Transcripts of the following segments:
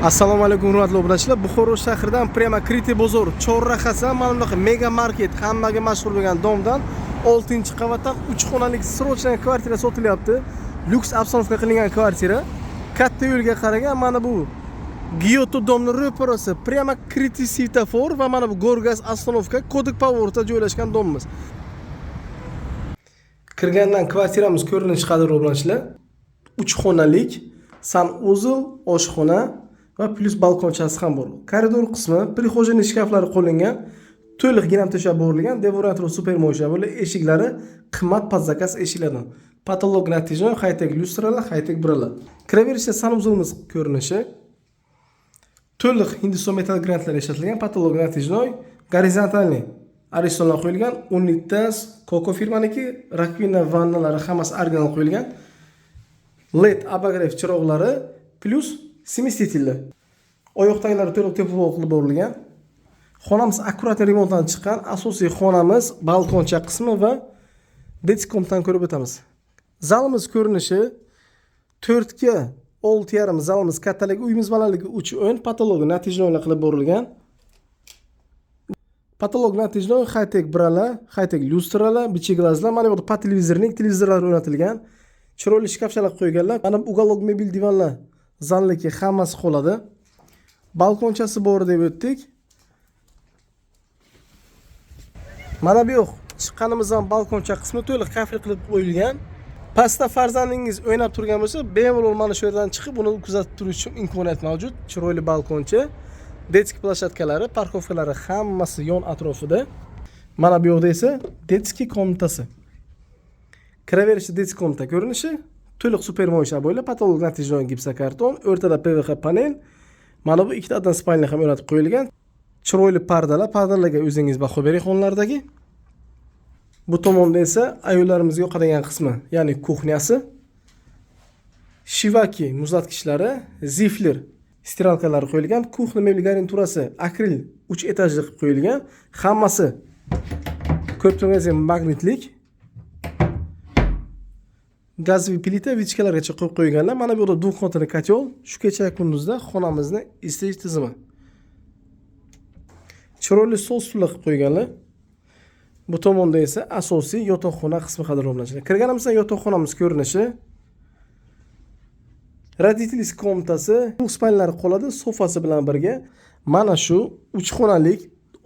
Assalomu alaykum hurmatli obunachilar. Buxoro shahridan Prema Kriti bozor chorrahasi mana bunaqa mega market hammaga mashhur bo'lgan domdan 6-qavatdan 3 xonalik srochniy kvartira sotilyapti. Lyuks obstanovka qilingan kvartira. Katta yo'lga qaragan mana bu Giyoto domning ro'parasi Prema Kriti svetofor va mana bu Gorgaz ostanovka kodik pavorda joylashgan domimiz. Kirgandan kvartiramiz ko'rinishi qadar obunachilar. 3 xonalik sanuzul, oshxona va plus balkonchasi ham bor. Koridor qismi prixojeniy shkaflari qo'llangan, to'liq ginam to'shab bo'rilgan, devoratro super mo'yshavli, eshiklari qimmat podzakas eshiklardan. Patolog natijali high-tech lyustralar, high-tech bralar. Kiraverishda sanuzulimiz ko'rinishi to'liq Hindiston metal grantlar ishlatilgan, patolog natijali gorizontalniy aristonlar qo'yilgan, Unitas Coco firmaniki, rakvina vannalari hammasi original qo'yilgan. LED abagrev chiroqlari plus smestitellar. Oyoq taglari to'liq teploq qilib bo'rilgan. Xonamiz akkurat remontdan chiqqan. Asosiy xonamiz balkoncha qismi va detkomdan ko'rib o'tamiz. Zalimiz ko'rinishi 4 ga 6,5 zalimiz kattaligi, uyimiz balandligi 3 o'yin, patolog natijali qilib bo'rilgan. Patolog natijali high-tech bralar, high-tech lyustralar, bichi glazlar, mana bu yerda televizorlar o'rnatilgan. Chiroyli shkafchalar qo'yganlar. Mana uголок mebel divanlar zalliki hammasi qoladi. Balkonchasi bor deb o'tdik. Mana bu yo'q. Chiqqanimizdan balkoncha qismi to'liq kafil qilib qo'yilgan. Pastda farzandingiz o'ynab turgan bo'lsa, bemalol mana shu yerdan chiqib uni kuzatib turish uchun imkoniyat mavjud. Chiroyli balkoncha, detskiy plashatkalari, parkovkalari hammasi yon atrofida. Mana bu yoqda esa detskiy komnatasi. Kiraverishda detskiy komnata ko'rinishi to'liq super mo'yshavli, patolog natijali gipsokarton, o'rtada PVH panel. Mana bu ikkitadan spalni ham o'rnatib qo'yilgan. Chiroyli pardalarga o'zingiz baho bering xonlardagi. Bu tomonda esa ayollarimiz yoqadigan qismi, ya'ni kuxnyasi. Shivaki muzlatkichlari, zifler stiralkalari qo'yilgan, kuxna mebel garniturasi akril 3 etajli qilib qo'yilgan. Hammasi ko'rib turganingizdek magnitlik. Gazli plita vichkalargacha qo'yib qo'yganlar. Mana bu yerda duxotli kotel, shu kecha kunduzda xonamizni isitish tizimi. Chiroyli stol stullar qilib qo'yganlar. Bu tomonda esa asosiy yotoqxona qismi qadrlanadi. Kirganimizda yotoqxonamiz ko'rinishi родительский komnatasi, spalnalari qoladi, sofasi bilan birga. Mana shu 3 xonalik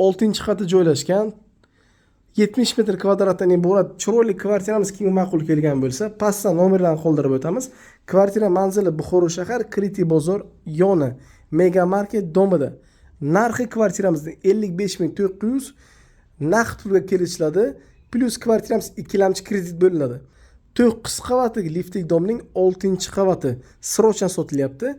6-qatda joylashgan 70 metr kvadratdan iborat chiroyli kvartiramiz kimga ma'qul kelgan bo'lsa, pastdan nomerlarni qoldirib o'tamiz. Kvartira manzili Buxoro shahar, Kriti bozor yoni mega market domida. Narxi kvartiramizning 55,900 naqd pulga kelishiladi. Plus kvartiramiz ikkilamchi kredit bo'linadi. 9 qavatli liftli domning 6-qavati srochna sotilyapti.